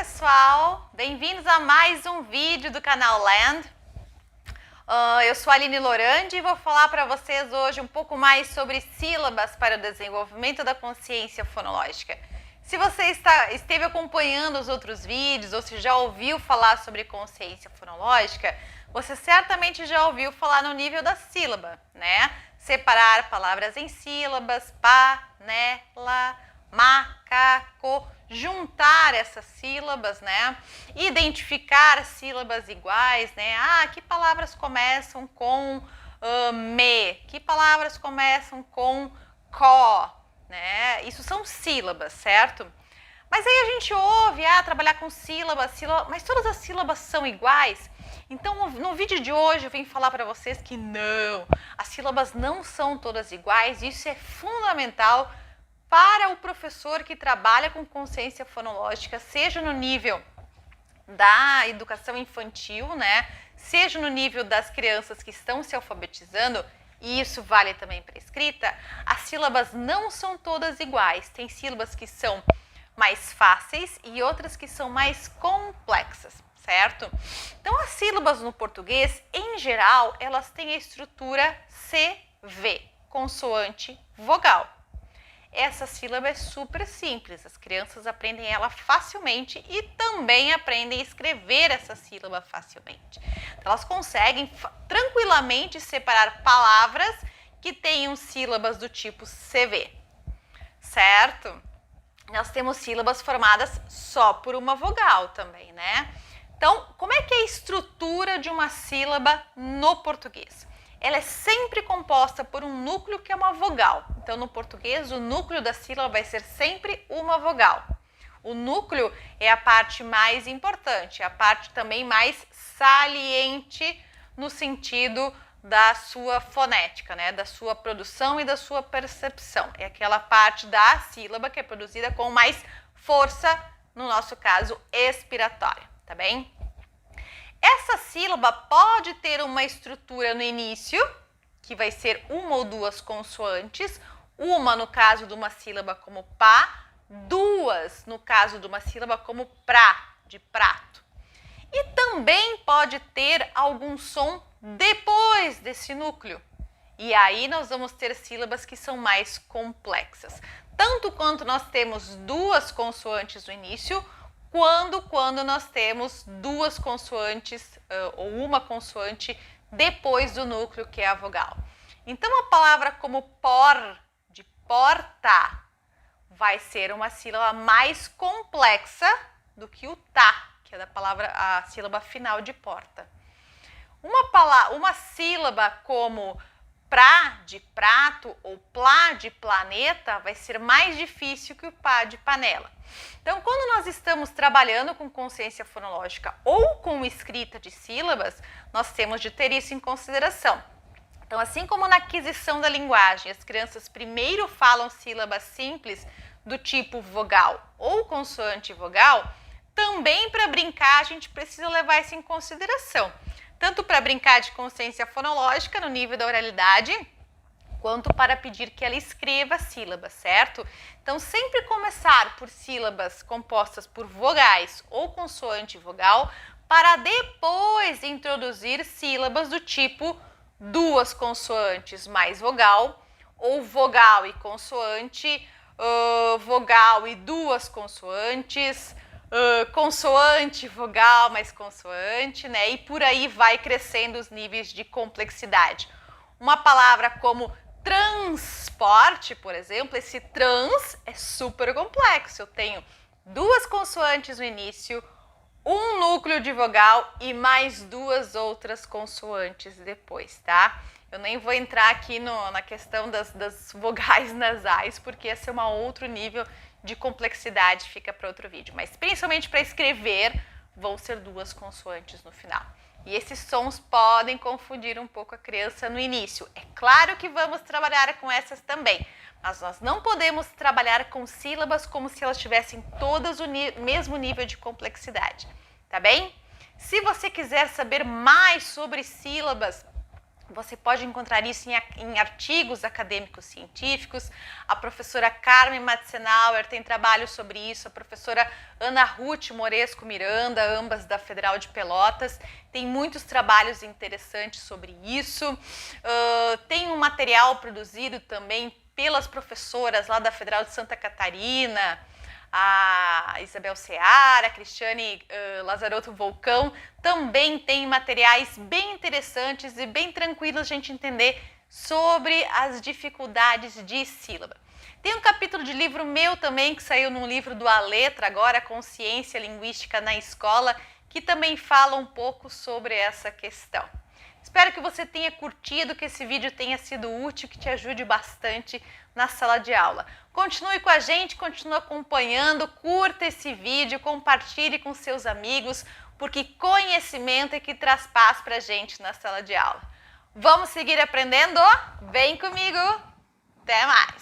pessoal, bem-vindos a mais um vídeo do canal Land. Eu sou a Aline Lorandi e vou falar para vocês hoje um pouco mais sobre sílabas para o desenvolvimento da consciência fonológica. Se você esteve acompanhando os outros vídeos ou se já ouviu falar sobre consciência fonológica, você certamente já ouviu falar no nível da sílaba, né? Separar palavras em sílabas, panela, macaco, juntar essas sílabas, né? Identificar sílabas iguais, né? Que palavras começam com me? Que palavras começam com có? Né? Isso são sílabas, certo? Mas aí a gente ouve, trabalhar com sílabas, mas todas as sílabas são iguais? Então, no vídeo de hoje eu vim falar para vocês que não, as sílabas não são todas iguais, isso é fundamental para o professor que trabalha com consciência fonológica, seja no nível da educação infantil, né? Seja no nível das crianças que estão se alfabetizando, e isso vale também para a escrita, as sílabas não são todas iguais. Tem sílabas que são mais fáceis e outras que são mais complexas, certo? Então, as sílabas no português, em geral, elas têm a estrutura CV, consoante, vogal. Essa sílaba é super simples, as crianças aprendem ela facilmente e também aprendem a escrever essa sílaba facilmente. Então, elas conseguem tranquilamente separar palavras que tenham sílabas do tipo CV, certo? Nós temos sílabas formadas só por uma vogal também, né? Então, como é que é a estrutura de uma sílaba no português? Ela é sempre composta por um núcleo que é uma vogal. Então, no português, o núcleo da sílaba vai ser sempre uma vogal. O núcleo é a parte mais importante, a parte também mais saliente no sentido da sua fonética, né? Da sua produção e da sua percepção. É aquela parte da sílaba que é produzida com mais força, no nosso caso, expiratória, tá bem? Essa sílaba pode ter uma estrutura no início, que vai ser uma ou duas consoantes, uma no caso de uma sílaba como pá, duas no caso de uma sílaba como prá, de prato. E também pode ter algum som depois desse núcleo. E aí nós vamos ter sílabas que são mais complexas. Tanto quanto nós temos duas consoantes no início, quando nós temos duas consoantes ou uma consoante depois do núcleo, que é a vogal. Então, a palavra como por, de porta, vai ser uma sílaba mais complexa do que o tá, que é a sílaba final de porta. Uma sílaba como prá de prato ou plá de planeta vai ser mais difícil que o pá de panela. Então, quando nós estamos trabalhando com consciência fonológica ou com escrita de sílabas, nós temos de ter isso em consideração. Então, assim como na aquisição da linguagem, as crianças primeiro falam sílabas simples do tipo vogal ou consoante vogal, também para brincar a gente precisa levar isso em consideração. Tanto para brincar de consciência fonológica no nível da oralidade, quanto para pedir que ela escreva sílabas, certo? Então, sempre começar por sílabas compostas por vogais ou consoante vogal, para depois introduzir sílabas do tipo duas consoantes mais vogal, ou vogal e consoante, vogal e duas consoantes, consoante, vogal mais consoante, né? E por aí vai crescendo os níveis de complexidade. Uma palavra como transporte, por exemplo, esse trans é super complexo. Eu tenho duas consoantes no início, um núcleo de vogal e mais duas outras consoantes depois, tá? Eu nem vou entrar aqui na questão das vogais nasais, porque esse é um outro nível de complexidade, fica para outro vídeo. Mas principalmente para escrever, vão ser duas consoantes no final. E esses sons podem confundir um pouco a criança no início. É claro que vamos trabalhar com essas também, mas nós não podemos trabalhar com sílabas como se elas tivessem todas o mesmo nível de complexidade, tá bem? Se você quiser saber mais sobre sílabas, Você pode encontrar isso em artigos acadêmicos científicos. A professora Carmen Matzenauer tem trabalho sobre isso, a professora Ana Ruth Moresco Miranda, ambas da Federal de Pelotas, tem muitos trabalhos interessantes sobre isso. Tem um material produzido também pelas professoras lá da Federal de Santa Catarina, a Isabel Seara, a Cristiane Lazarotto Volcão, também tem materiais bem interessantes e bem tranquilos de a gente entender sobre as dificuldades de sílaba. Tem um capítulo de livro meu também, que saiu num livro do Aletra agora, Consciência Linguística na Escola, que também fala um pouco sobre essa questão. Espero que você tenha curtido, que esse vídeo tenha sido útil, que te ajude bastante na sala de aula. Continue com a gente, continue acompanhando, curta esse vídeo, compartilhe com seus amigos, porque conhecimento é que traz paz para a gente na sala de aula. Vamos seguir aprendendo? Vem comigo! Até mais!